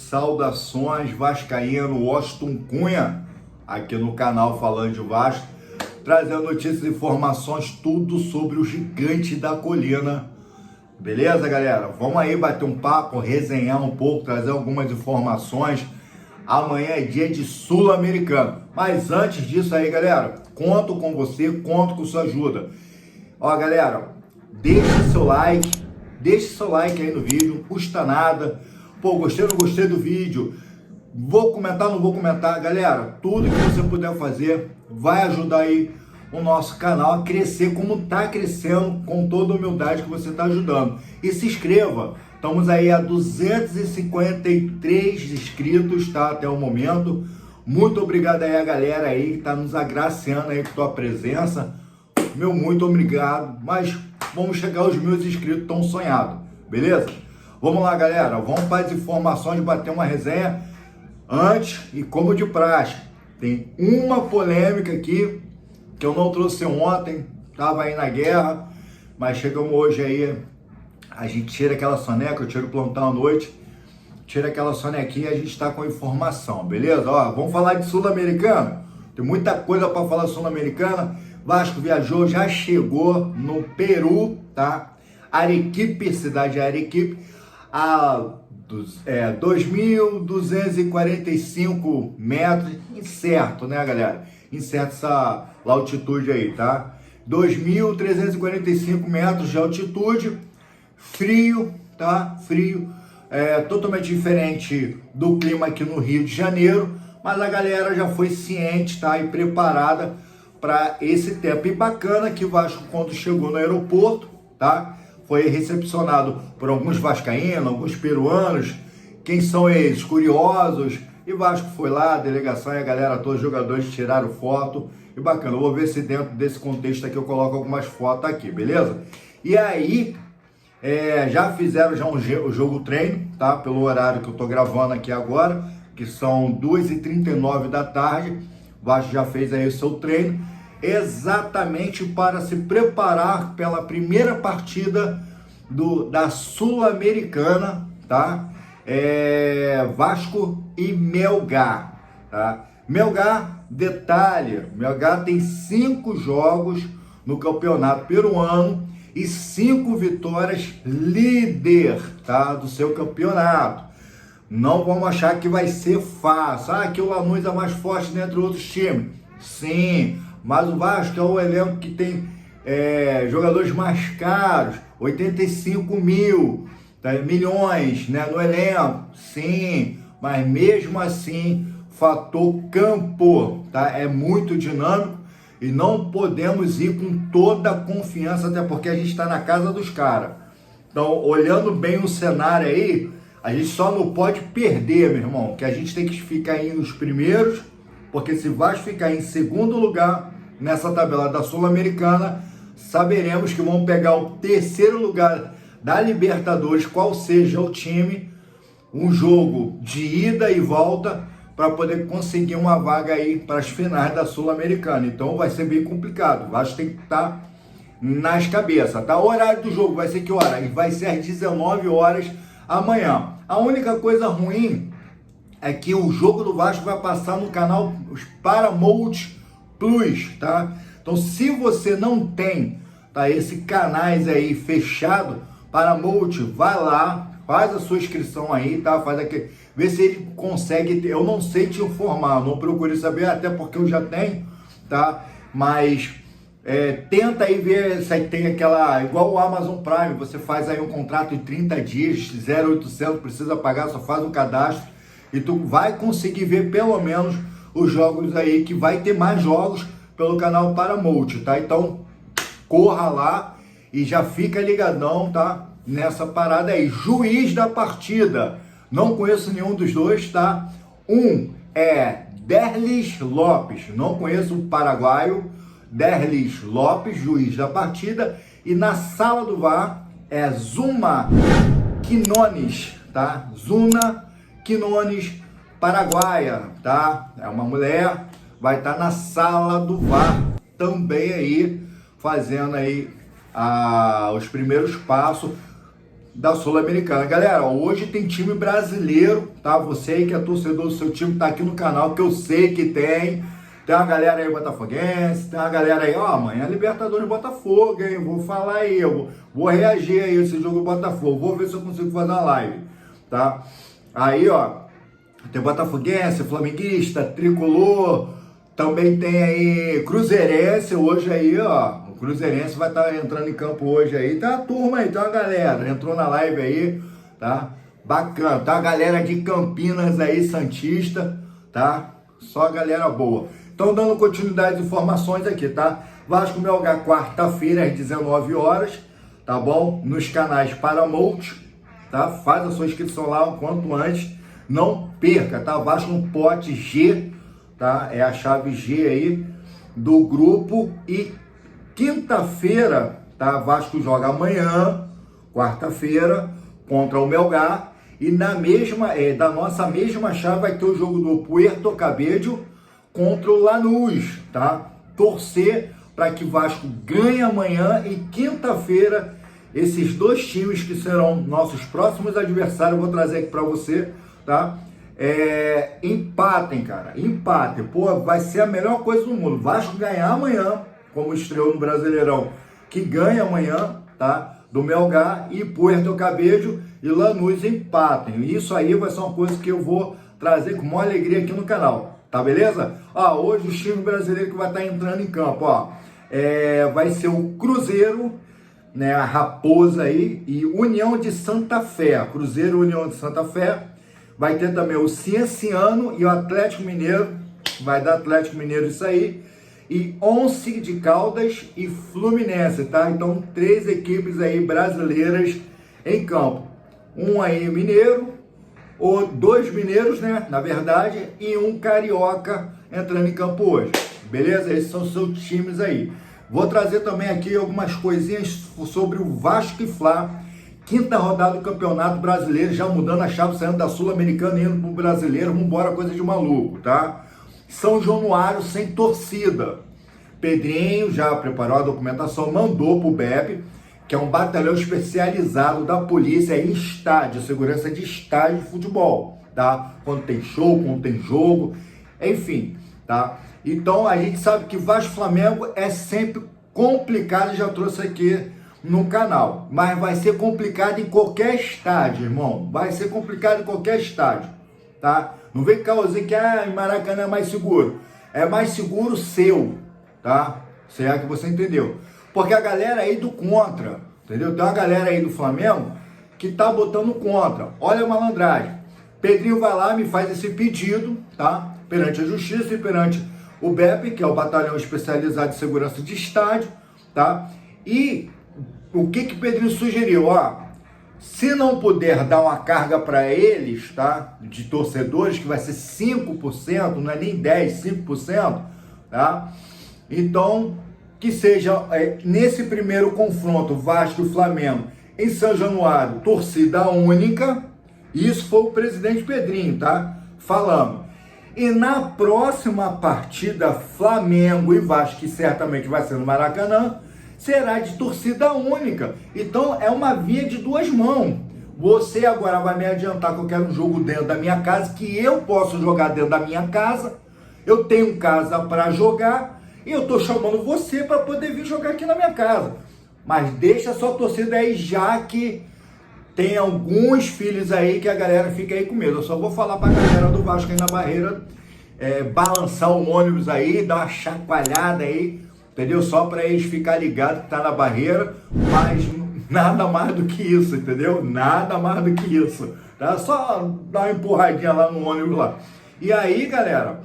saudações vascaíno, Washington Cunha, aqui no canal Falando de Vasco, trazendo notícias e informações, tudo sobre o gigante da colina. Beleza, galera? Vamos aí bater um papo, resenhar um pouco, trazer algumas informações. Amanhã é dia de Sul-Americano. Mas antes disso aí, galera, conto com você, conto com sua ajuda. Ó, galera, deixa seu like aí no vídeo, não custa nada. Pô, gostei ou não gostei do vídeo? Vou comentar, não vou comentar? Galera, tudo que você puder fazer vai ajudar aí o nosso canal a crescer como tá crescendo, com toda a humildade que você tá ajudando. E se inscreva, estamos aí a 253 inscritos, tá? Até o momento. Muito obrigado aí a galera aí que tá nos agraciando aí com tua presença. Meu muito obrigado, mas vamos chegar aos 1.000 inscritos tão sonhado, beleza? Vamos lá, galera, vamos para as informações, bater uma resenha. Antes, e como de praxe, tem uma polêmica aqui que eu não trouxe ontem, tava aí na guerra, mas chegamos hoje aí, a gente tira aquela soneca, eu tiro o plantão à noite, tira aquela sonequinha e a gente tá com informação, beleza? Ó, vamos falar de Sul-Americana, tem muita coisa para falar Sul-Americana. Vasco viajou, já chegou no Peru, tá? Arequipe, cidade de Arequipe, a 2.245 metros, incerto, né, galera? Incerto essa altitude aí, tá? 2.345 metros de altitude, frio, tá? Frio, totalmente diferente do clima aqui no Rio de Janeiro, mas a galera já foi ciente, tá? E preparada para esse tempo. E bacana que o Vasco, quando chegou no aeroporto, tá? Foi recepcionado por alguns vascaínos, alguns peruanos, quem são eles? Curiosos. E Vasco foi lá, a delegação e a galera, todos os jogadores tiraram foto. E bacana, eu vou ver se dentro desse contexto aqui eu coloco algumas fotos aqui, beleza? E aí, já fizeram o jogo treino, tá? Pelo horário que eu tô gravando aqui agora, que são 2h39 da tarde. O Vasco já fez aí o seu treino, exatamente para se preparar pela primeira partida da Sul-Americana, tá? Vasco e Melgar, tá? Melgar, detalhe, Melgar tem 5 jogos no campeonato peruano e 5 vitórias, líder, tá? Do seu campeonato. Não vamos achar que vai ser fácil. Que o Lanús é mais forte dentre outros times. Sim, mas o Vasco é o elenco que tem jogadores mais caros, 85 milhões, né, no elenco. Sim, mas mesmo assim, fator campo, tá? É muito dinâmico e não podemos ir com toda a confiança, até porque a gente está na casa dos caras. Então, olhando bem o cenário aí, a gente só não pode perder, meu irmão, que a gente tem que ficar aí nos primeiros, porque se Vasco ficar em segundo lugar nessa tabela da Sul-Americana, saberemos que vão pegar o terceiro lugar da Libertadores, qual seja o time, um jogo de ida e volta para poder conseguir uma vaga aí para as finais da Sul-Americana. Então vai ser bem complicado, o Vasco tem que estar nas cabeças, tá? O horário do jogo vai ser que hora? Vai ser às 19 horas amanhã. A única coisa ruim é que o jogo do Vasco vai passar no canal Paramount Plus, tá? Então, se você não tem, tá, esse canais aí fechado, Paramount, vai lá, faz a sua inscrição aí, tá? Faz aqui, vê se ele consegue. Eu não sei te informar, não procure saber, até porque eu já tenho, tá? Mas tenta aí ver se tem aquela, igual o Amazon Prime, você faz aí um contrato de 30 dias, 0,800, precisa pagar, só faz um cadastro e tu vai conseguir ver pelo menos os jogos aí, que vai ter mais jogos pelo canal Paramount, tá? Então, corra lá e já fica ligadão, tá? Nessa parada aí. Juiz da partida, não conheço nenhum dos dois, tá? Um é Derlis Lopes, não conheço o paraguaio, Derlis Lopes, juiz da partida, e na sala do VAR é Zuma Quinones, tá? Zuna Quinones, paraguaia, tá? É uma mulher, vai estar na sala do VAR também aí, fazendo aí os primeiros passos. da Sul-Americana. Galera, hoje tem time brasileiro, tá? Você aí que é torcedor do seu time, tá aqui no canal, que eu sei que tem. Tem uma galera aí botafoguense, tem uma galera aí, ó, amanhã é Libertadores Botafogo, hein? Vou falar aí, vou reagir aí esse jogo do Botafogo, vou ver se eu consigo fazer uma live, tá? Aí, ó, tem botafoguense, flamenguista, tricolor, também tem aí cruzeirense hoje aí, ó. O cruzeirense vai estar entrando em campo hoje aí. Tem uma turma aí, tem uma galera, entrou na live aí, tá? Bacana, tá a galera de Campinas aí, santista, tá? Só a galera boa. Então, dando continuidade às informações aqui, tá? Vasco Melgar, quarta-feira, às 19 horas, tá bom? Nos canais Paramount, tá? Faz a sua inscrição lá o quanto antes. Não perca, tá? Vasco no pote G, tá? É a chave G aí do grupo. E quinta-feira, tá? Vasco joga amanhã, quarta-feira, contra o Melgar. E na mesma, da nossa mesma chave vai ter o jogo do Puerto Cabello contra o Lanús, tá? Torcer para que Vasco ganhe amanhã e quinta-feira esses dois times que serão nossos próximos adversários, eu vou trazer aqui para você, tá? Empatem, cara, empatem. Pô, vai ser a melhor coisa do mundo. Vasco ganhar amanhã, como estreou no Brasileirão, que ganha amanhã, tá? Do Melgar, e Puerto Cabello e Lanús empatem. Isso aí vai ser uma coisa que eu vou trazer com maior alegria aqui no canal. Tá beleza? Ó, hoje o time brasileiro que vai estar entrando em campo, ó, vai ser o Cruzeiro, né, a Raposa aí, e União de Santa Fé. Cruzeiro, União de Santa Fé. Vai ter também o Cienciano e o Atlético Mineiro. Vai dar Atlético Mineiro isso aí. E Once de Caldas e Fluminense, tá? Então, 3 equipes aí brasileiras em campo. Um aí mineiro, ou 2 mineiros, né, na verdade, e um carioca entrando em campo hoje. Beleza? Esses são os seus times aí. Vou trazer também aqui algumas coisinhas sobre o Vasco e Fla. Quinta rodada do Campeonato Brasileiro, já mudando a chave, saindo da Sul-Americana e indo pro Brasileiro. Vambora, coisa de maluco, tá? São Januário sem torcida. Pedrinho já preparou a documentação, mandou pro BEP, que é um batalhão especializado da polícia em estádio, segurança de estádio de futebol, tá? Quando tem show, quando tem jogo, enfim, tá? Então a gente sabe que Vasco e Flamengo é sempre complicado, já trouxe aqui no canal, mas vai ser complicado em qualquer estádio, irmão, vai ser complicado em qualquer estádio, tá? Não vem causar que em Maracanã é mais seguro, é mais seguro seu, tá? Se é que você entendeu. Porque a galera aí do contra, entendeu? Tem uma galera aí do Flamengo que tá botando contra. Olha a malandragem. Pedrinho vai lá, me faz esse pedido, tá? Perante a Justiça e perante o BEP, que é o Batalhão Especializado de Segurança de Estádio, tá? E o que Pedrinho sugeriu? Ó, se não puder dar uma carga para eles, tá? De torcedores, que vai ser 5%, não é nem 10, 5%, tá? Então, que seja nesse primeiro confronto Vasco e Flamengo em São Januário, torcida única. Isso foi o presidente Pedrinho, tá? Falando. E na próxima partida, Flamengo e Vasco, que certamente vai ser no Maracanã, será de torcida única. Então é uma via de duas mãos. Você agora vai me adiantar que eu quero um jogo dentro da minha casa, que eu posso jogar dentro da minha casa. Eu tenho casa para jogar. E eu tô chamando você para poder vir jogar aqui na minha casa. Mas deixa a sua torcida aí, já que tem alguns filhos aí que a galera fica aí com medo. Eu só vou falar pra galera do Vasco aí na barreira, balançar o ônibus aí, dar uma chacoalhada aí, entendeu? Só para eles ficar ligados que tá na barreira, mas nada mais do que isso, entendeu? Nada mais do que isso, tá? Só dar uma empurradinha lá no ônibus lá. E aí, galera,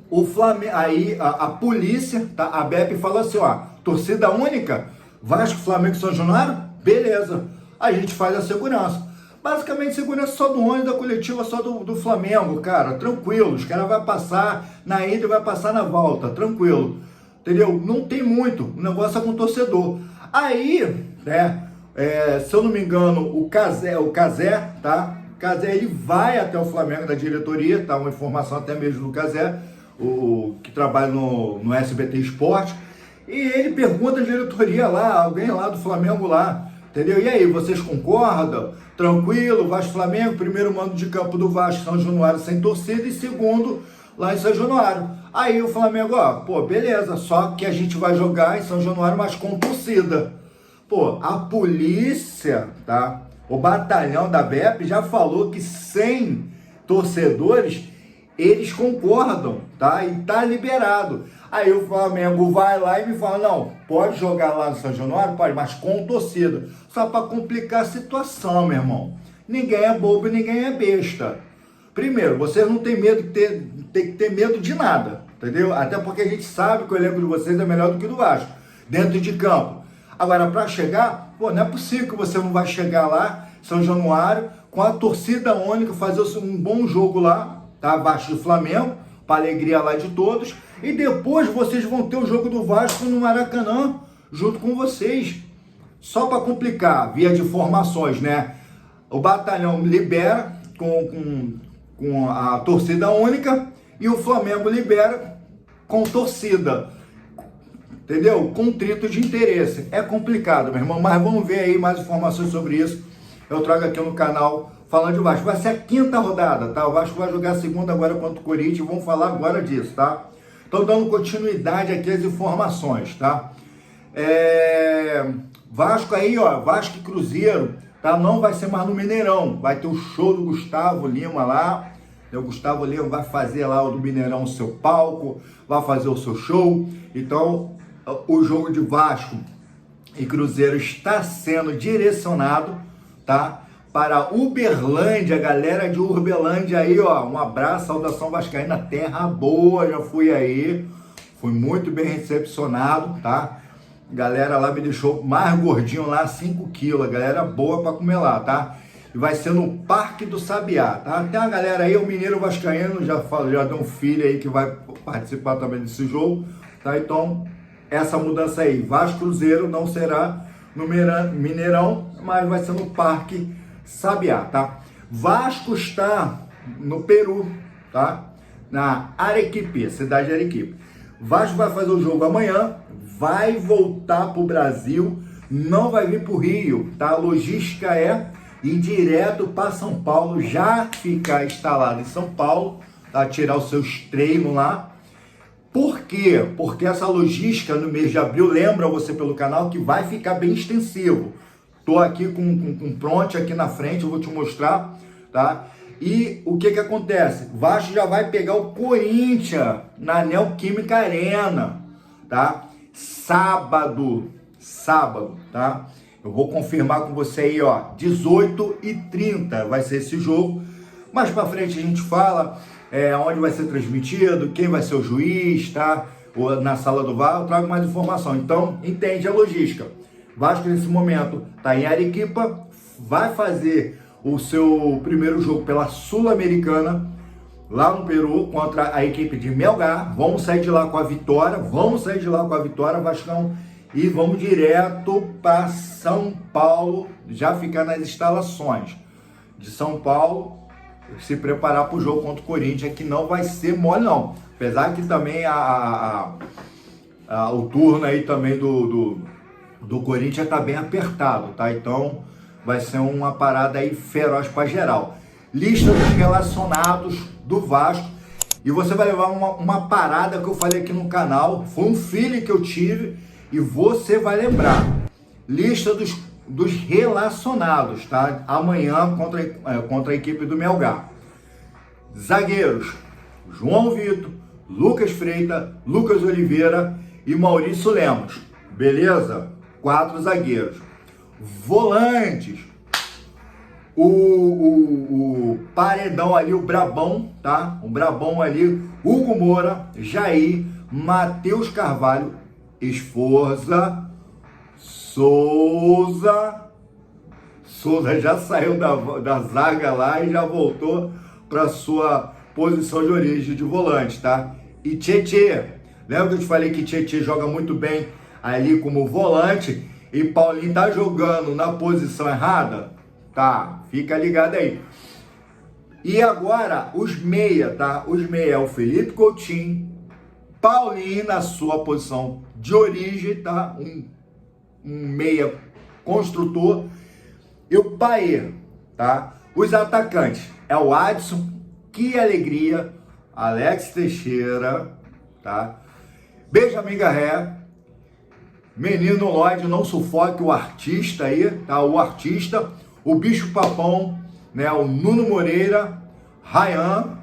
o Flamengo, aí a polícia, tá? A BEP falou assim, ó, torcida única, Vasco, Flamengo e São Januário, beleza, a gente faz a segurança. Basicamente, segurança só do ônibus, da coletiva só do Flamengo, cara, tranquilo, os caras vão passar na ida e vai passar na volta, tranquilo, entendeu? Não tem muito, o negócio é com o torcedor. Aí, né, se eu não me engano, o Cazé, tá? O Cazé, ele vai até o Flamengo da diretoria, tá? Uma informação até mesmo do Cazé, que trabalha no SBT Esporte, e ele pergunta à diretoria lá, alguém lá do Flamengo lá, Entendeu? E aí, vocês concordam? Tranquilo, Vasco Flamengo, primeiro mando de campo do Vasco, São Januário sem torcida, e segundo lá em São Januário. Aí o Flamengo, ó, pô, beleza, só que a gente vai jogar em São Januário, mas com torcida. Pô, a polícia, tá? O batalhão da BEP já falou que sem torcedores eles concordam, tá? E tá liberado. Aí o Flamengo vai lá e me fala, não, pode jogar lá no São Januário? Pode, mas com torcida. Só para complicar a situação, meu irmão. Ninguém é bobo e ninguém é besta. Primeiro, vocês não tem medo tem que ter medo de nada, entendeu? Até porque a gente sabe que o elenco de vocês é melhor do que o do Vasco, dentro de campo. Agora, para chegar, pô, não é possível que você não vai chegar lá, São Januário, com a torcida única, fazer um bom jogo lá, tá? Vasco e Flamengo, para alegria lá de todos. E depois vocês vão ter o jogo do Vasco no Maracanã, junto com vocês. Só para complicar, via de formações, né? O batalhão libera com a torcida única e o Flamengo libera com torcida. Entendeu? Contrito de interesse. É complicado, meu irmão, mas vamos ver aí mais informações sobre isso. Eu trago aqui no canal falando de Vasco. Vai ser a 5ª rodada, tá? O Vasco vai jogar a 2ª agora contra o Corinthians. Vamos falar agora disso, tá? Estou dando continuidade aqui às informações, tá? Vasco aí, ó, Vasco e Cruzeiro, tá? Não vai ser mais no Mineirão. Vai ter o show do Gustavo Lima lá. O Gustavo Lima vai fazer lá do Mineirão o seu palco, vai fazer o seu show. Então, o jogo de Vasco e Cruzeiro está sendo direcionado, tá? Para Uberlândia, galera de Uberlândia aí, ó, um abraço, saudação vascaína, terra boa, já fui aí, fui muito bem recepcionado, tá? Galera lá me deixou mais gordinho lá, 5 quilos, galera boa para comer lá, tá? E vai ser no Parque do Sabiá, tá? Tem uma galera aí, o Mineiro Vascaíno, já deu um filho aí que vai participar também desse jogo, tá? Então, essa mudança aí, Vasco Cruzeiro não será no Mineirão, mas vai ser no Parque Sabiá, tá? Vasco está no Peru, tá? Na Arequipe, cidade de Arequipe. Vasco vai fazer o jogo amanhã, vai voltar pro Brasil, não vai vir pro Rio, tá? A logística é ir direto para São Paulo, já ficar instalado em São Paulo, tá? Tirar os seus treinos lá. Por quê? Porque essa logística no mês de abril, lembra você pelo canal, que vai ficar bem extensivo. Tô aqui com pronto aqui na frente, eu vou te mostrar, tá? E o que acontece? Vasco já vai pegar o Corinthians na Neoquímica Arena, tá? Sábado, tá? Eu vou confirmar com você aí, ó, 18h30 vai ser esse jogo. Mais pra frente a gente fala onde vai ser transmitido, quem vai ser o juiz, tá? Ou na sala do VAR, eu trago mais informação. Então, entende a logística. Vasco, nesse momento, está em Arequipa, vai fazer o seu primeiro jogo pela Sul-Americana, lá no Peru, contra a equipe de Melgar. Vamos sair de lá com a vitória, Vascão, e vamos direto para São Paulo, já ficar nas instalações de São Paulo, se preparar para o jogo contra o Corinthians, que não vai ser mole, não. Apesar que também o turno aí também do Corinthians tá bem apertado, tá? Então vai ser uma parada aí feroz para geral. Lista dos relacionados do Vasco. E você vai levar uma parada que eu falei aqui no canal. Foi um feeling que eu tive e você vai lembrar. Lista dos relacionados, tá? Amanhã contra a equipe do Melgar. Zagueiros: João Vitor, Lucas Freitas, Lucas Oliveira e Maurício Lemos. Beleza? 4 zagueiros. Volantes: o paredão ali, o brabão, tá? O brabão ali, Hugo Moura, Jair, Matheus Carvalho, Esforza, Souza já saiu da zaga lá e já voltou para sua posição de origem de volante, tá? E Tietê, lembra que eu te falei que Tietê joga muito bem ali como volante e Paulinho tá jogando na posição errada? Tá, fica ligado aí. E agora, os meia, tá? Os meia é o Felipe Coutinho, Paulinho na sua posição de origem, tá? Um meia Construtor e o Paê, tá? Os atacantes é o Adson, que alegria, Alex Teixeira, tá? Benjamin Garré, Menino Lloyd, não sufoque o artista aí, tá? O artista, o Bicho Papão, né? O Nuno Moreira, Ryan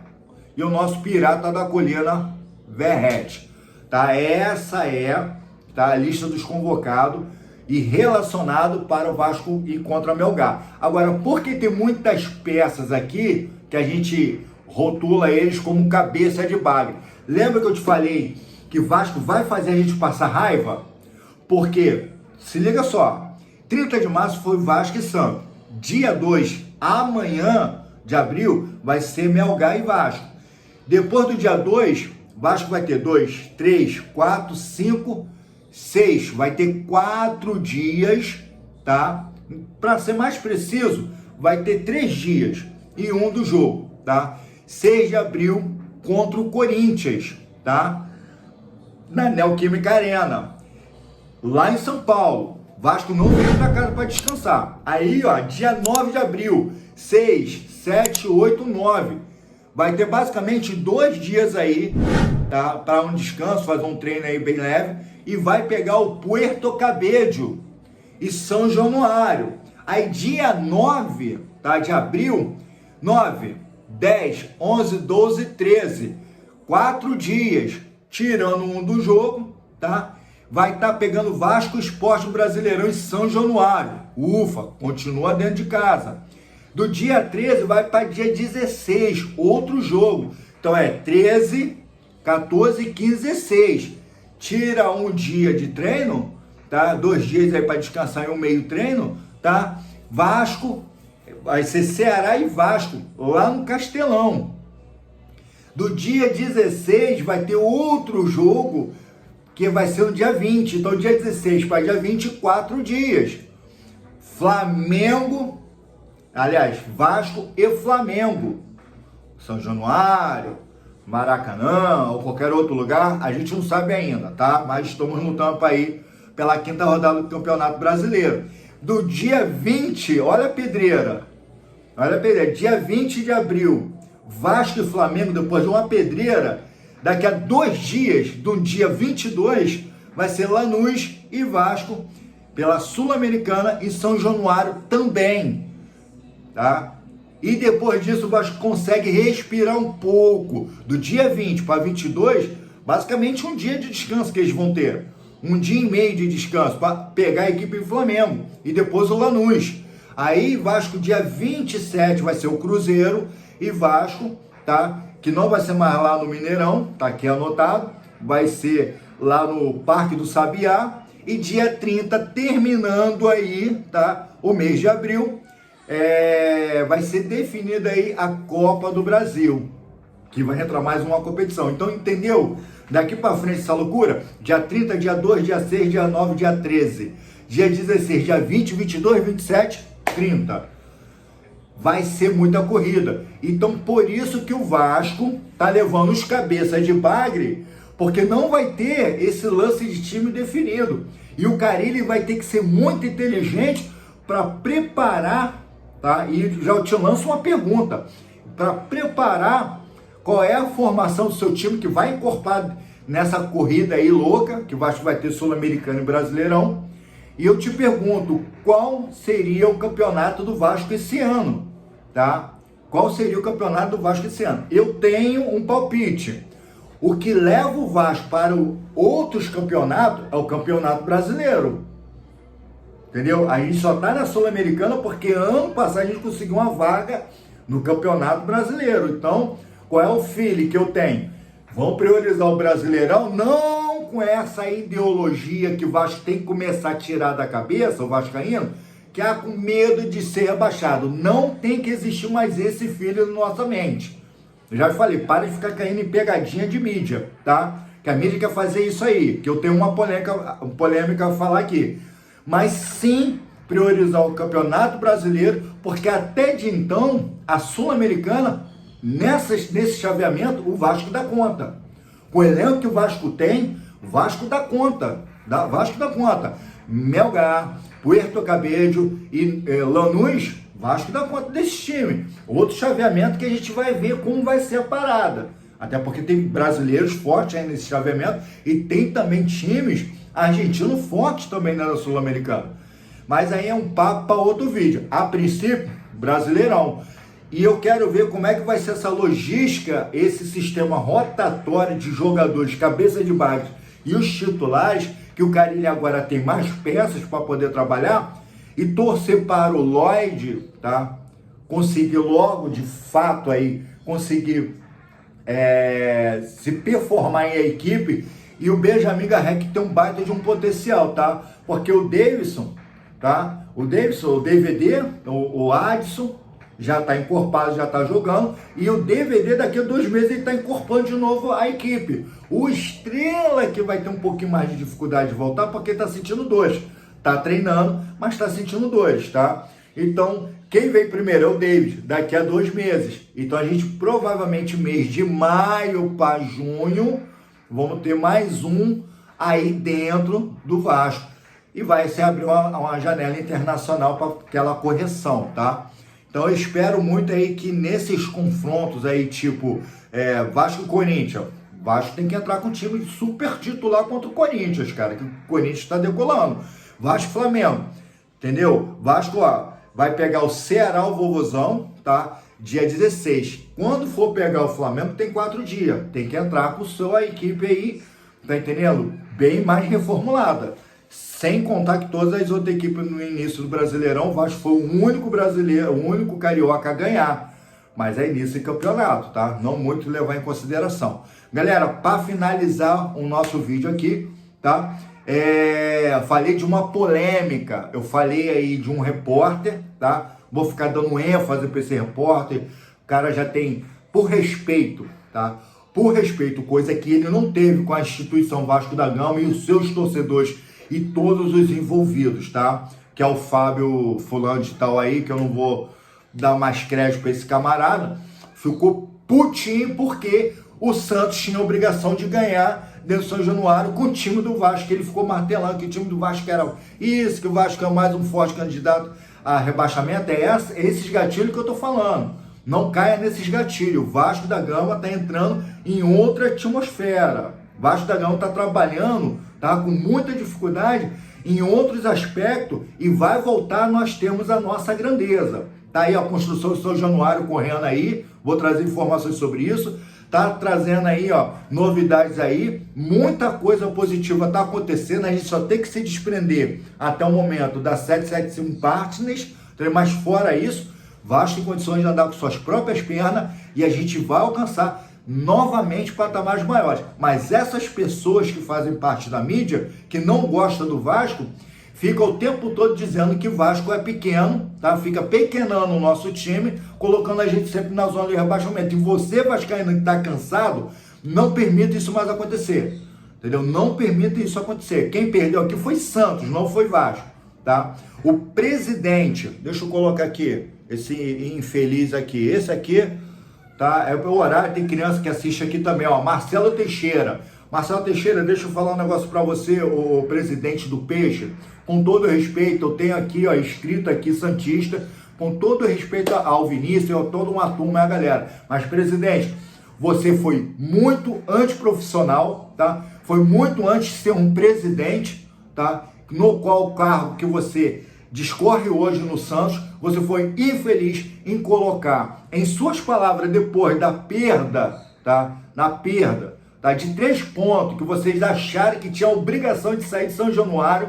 e o nosso pirata da colina, Verrete, tá? Essa é, tá, a lista dos convocados e relacionado para o Vasco e contra o Melgar. Agora, porque tem muitas peças aqui que a gente rotula eles como cabeça de bagre. Lembra que eu te falei que Vasco vai fazer a gente passar raiva? Porque, se liga só, 30 de março foi Vasco e Santos. Dia 2, amanhã de abril, vai ser Melgar e Vasco. Depois do dia 2, Vasco vai ter 2, 3, 4, 5, 6. Vai ter 4 dias, tá? Para ser mais preciso, vai ter 3 dias e um do jogo, tá? 6 de abril contra o Corinthians, tá? Na Neoquímica Arena, lá em São Paulo. Vasco não veio para casa para descansar. Aí, ó, dia 9 de abril, 6, 7, 8, 9. Vai ter basicamente 2 dias aí, tá? Para um descanso, fazer um treino aí bem leve. E vai pegar o Puerto Cabello e São Januário. Aí dia 9, tá, de abril, 9, 10, 11, 12, 13. 4 dias, tirando um do jogo, tá? Vai estar pegando Vasco Esporte Brasileirão em São Januário. Ufa, continua dentro de casa. Do dia 13 vai para dia 16, outro jogo. Então é 13, 14, 15, 16. Tira um dia de treino, tá? 2 dias aí para descansar e um meio treino, tá? Vasco, vai ser Ceará e Vasco, lá no Castelão. Do dia 16 vai ter outro jogo, que vai ser no dia 20. Então, dia 16 para dia 24 dias. Flamengo, aliás, Vasco e Flamengo. São Januário, Maracanã ou qualquer outro lugar, a gente não sabe ainda, tá? Mas estamos no tampo aí pela 5ª rodada do Campeonato Brasileiro. Do dia 20, olha a pedreira, dia 20 de abril, Vasco e Flamengo, depois de uma pedreira, daqui a 2 dias, do dia 22, vai ser Lanús e Vasco pela Sul-Americana em São Januário também, tá? E depois disso o Vasco consegue respirar um pouco. Do dia 20 para 22, basicamente um dia de descanso que eles vão ter. Um dia e meio de descanso para pegar a equipe do Flamengo. E depois o Lanús. Aí Vasco dia 27 vai ser o Cruzeiro e Vasco, tá? Que não vai ser mais lá no Mineirão, tá aqui anotado. Vai ser lá no Parque do Sabiá. E dia 30, terminando aí, tá? O mês de abril, vai ser definida aí a Copa do Brasil, que vai entrar mais uma competição. Então, entendeu? Daqui para frente essa loucura, dia 30, dia 2, dia 6, dia 9, dia 13, dia 16, dia 20, 22, 27, 30. Vai ser muita corrida. Então, por isso que o Vasco tá levando os cabeças de bagre, porque não vai ter esse lance de time definido. E o Carille vai ter que ser muito inteligente para preparar, tá? E já te lanço uma pergunta, para preparar qual é a formação do seu time que vai encorpar nessa corrida aí louca, que o Vasco vai ter Sul-Americano e Brasileirão. E eu te pergunto, qual seria o campeonato do Vasco esse ano, tá? Qual seria o campeonato do Vasco esse ano? Eu tenho um palpite. O que leva o Vasco para outros campeonatos é o Campeonato Brasileiro. Entendeu? A gente só está na Sul-Americana porque ano passado a gente conseguiu uma vaga no Campeonato Brasileiro. Então, qual é o feeling que eu tenho? Vão priorizar o Brasileirão? Não com essa ideologia que o Vasco tem que começar a tirar da cabeça, o vascaíno, que é com medo de ser rebaixado. Não tem que existir mais esse feeling na nossa mente. Eu já falei, para de ficar caindo em pegadinha de mídia, tá? Que a mídia quer fazer isso aí, que eu tenho uma polêmica a falar aqui. Mas sim priorizar o Campeonato Brasileiro, porque até de então, a Sul-Americana, nesse chaveamento, o Vasco dá conta. Com o elenco que o Vasco tem, o Vasco dá conta. Vasco dá conta. Melgar, Puerto Cabello e Lanús, Vasco dá conta desse time. Outro chaveamento que a gente vai ver como vai ser a parada. Até porque tem brasileiros fortes aí nesse chaveamento e tem também times argentinos fortes também na Sul-Americana. Mas aí é um papo para outro vídeo. A princípio, Brasileirão. E eu quero ver como é que vai ser essa logística, esse sistema rotatório de jogadores, cabeça de base e os titulares, que o Carille agora tem mais peças para poder trabalhar, e torcer para o Lloyd, tá? Conseguir logo, de fato, aí, conseguir se performar em a equipe, e o Benjamin Garrett tem um baita de um potencial, tá? Porque o Davidson, tá? O DVD, o Adson, já está encorpado, já está jogando, e o DVD daqui a 2 meses ele está incorporando de novo a equipe. O Estrela que vai ter um pouquinho mais de dificuldade de voltar, porque está sentindo dores. Está treinando, mas está sentindo dores, tá? Então, quem vem primeiro é o David, daqui a 2 meses. Então, a gente provavelmente mês de maio para junho, vamos ter mais um aí dentro do Vasco. E vai se abrir uma janela internacional para aquela correção, tá? Então, eu espero muito aí que nesses confrontos aí, tipo Vasco e Corinthians, Vasco tem que entrar com um time super titular contra o Corinthians, cara, que o Corinthians está decolando. Vasco e Flamengo, entendeu? Vasco, ó, vai pegar o Ceará, o Vovozão, tá? Dia 16. Quando for pegar o Flamengo, tem 4 dias. Tem que entrar com sua equipe aí, tá entendendo? Bem mais reformulada. Sem contar que todas as outras equipes no início do Brasileirão, o Vasco foi o único brasileiro, o único carioca a ganhar. Mas é início de campeonato, tá? Não muito levar em consideração. Galera, para finalizar o nosso vídeo aqui, tá? Falei de uma polêmica. Eu falei aí de um repórter, tá? Vou ficar dando ênfase para esse repórter. O cara já tem, por respeito, tá? Por respeito, coisa que ele não teve com a instituição Vasco da Gama e os seus torcedores e todos os envolvidos, tá? Que é o Fábio fulano de tal aí, que eu não vou dar mais crédito para esse camarada. Ficou putinho porque o Santos tinha a obrigação de ganhar dentro do São Januário com o time do Vasco, que ele ficou martelando que o time do Vasco era isso, que o Vasco é mais um forte candidato a rebaixamento. Esses gatilhos que eu tô falando. Não caia nesses gatilhos. O Vasco da Gama tá entrando em outra atmosfera. O Vasco da Gama tá trabalhando, tá com muita dificuldade em outros aspectos e vai voltar. Nós temos a nossa grandeza. Tá aí a construção do São Januário correndo aí. Vou trazer informações sobre isso. Tá trazendo aí, ó, novidades aí, muita coisa positiva tá acontecendo, a gente só tem que se desprender até o momento da 775 Partners, mas fora isso, Vasco em condições de andar com suas próprias pernas e a gente vai alcançar novamente patamares maiores. Mas essas pessoas que fazem parte da mídia, que não gostam do Vasco, fica o tempo todo dizendo que Vasco é pequeno, tá? Fica pequenando o nosso time, colocando a gente sempre na zona de rebaixamento. E você, vascaíno, que está cansado, não permita isso mais acontecer, entendeu? Não permita isso acontecer. Quem perdeu aqui foi Santos, não foi Vasco, tá? O presidente, deixa eu colocar aqui, esse infeliz aqui, esse aqui, tá? É o horário, tem criança que assiste aqui também, ó, Marcelo Teixeira. Marcelo Teixeira, deixa eu falar um negócio para você, o presidente do Peixe. Com todo respeito, eu tenho aqui, ó, escrito aqui, Santista, com todo respeito ao Vinícius, a toda uma turma e a galera. Mas, presidente, você foi muito antiprofissional, tá? Foi muito antes de ser um presidente, tá? No qual o cargo que você discorre hoje no Santos, você foi infeliz em colocar, em suas palavras, depois da perda, tá? Na perda, tá? De 3 pontos, que vocês acharam que tinha a obrigação de sair de São Januário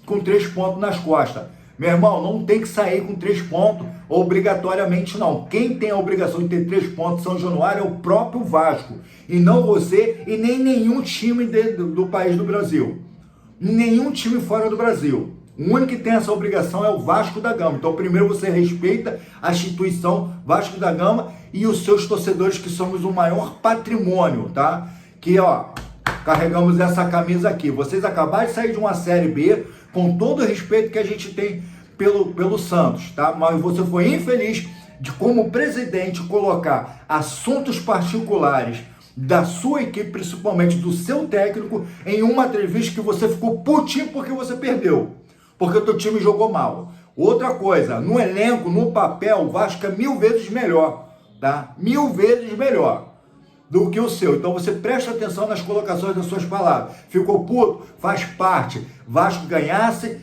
com 3 pontos nas costas. Meu irmão, não tem que sair com 3 pontos obrigatoriamente, não. Quem tem a obrigação de ter 3 pontos em São Januário é o próprio Vasco. E não você e nem nenhum time do país do Brasil. Nenhum time fora do Brasil. O único que tem essa obrigação é o Vasco da Gama. Então, primeiro você respeita a instituição Vasco da Gama e os seus torcedores, que somos o maior patrimônio, tá? Que, ó, carregamos essa camisa aqui. Vocês acabaram de sair de uma Série B, com todo o respeito que a gente tem pelo Santos, tá? Mas você foi infeliz de, como presidente, colocar assuntos particulares da sua equipe, principalmente do seu técnico, em uma entrevista que você ficou putinho porque você perdeu. porque o teu time jogou mal. Outra coisa, no elenco, no papel, o Vasco é 1000 vezes melhor, tá? 1000 vezes melhor do que o seu. Então você presta atenção nas colocações das suas palavras. Ficou puto? Faz parte. Vasco ganhasse,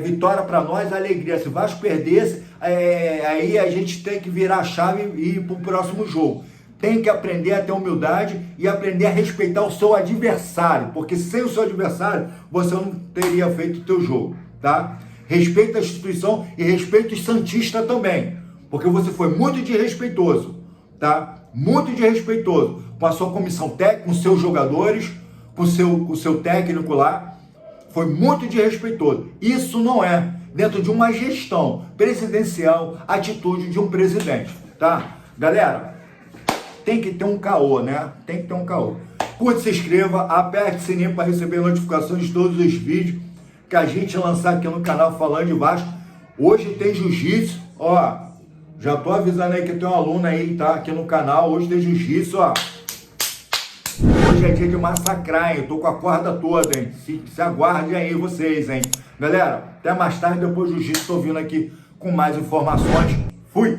vitória para nós, alegria. Se Vasco perdesse, aí a gente tem que virar a chave e ir para o próximo jogo. Tem que aprender a ter humildade e aprender a respeitar o seu adversário, porque sem o seu adversário você não teria feito o teu jogo, tá? Respeita a instituição e respeita os santistas também, porque você foi muito desrespeitoso, tá? Muito desrespeitoso com a sua comissão técnica, com seus jogadores, com o seu técnico lá. Foi muito desrespeitoso. Isso não é dentro de uma gestão presidencial, atitude de um presidente, tá? Galera, tem que ter um caô, né? Tem que ter um caô. Curte, se inscreva, aperte o sininho para receber notificações de todos os vídeos que a gente lançar aqui no canal Falando de Vasco. Hoje tem jiu-jitsu, ó. Já tô avisando aí que tem um aluno aí, tá? Aqui no canal. Hoje tem jiu-jitsu, ó. Hoje é dia de massacrar, hein? Eu tô com a corda toda, hein? Se aguarde aí vocês, hein? Galera, até mais tarde, depois do jiu-jitsu, tô vindo aqui com mais informações. Fui!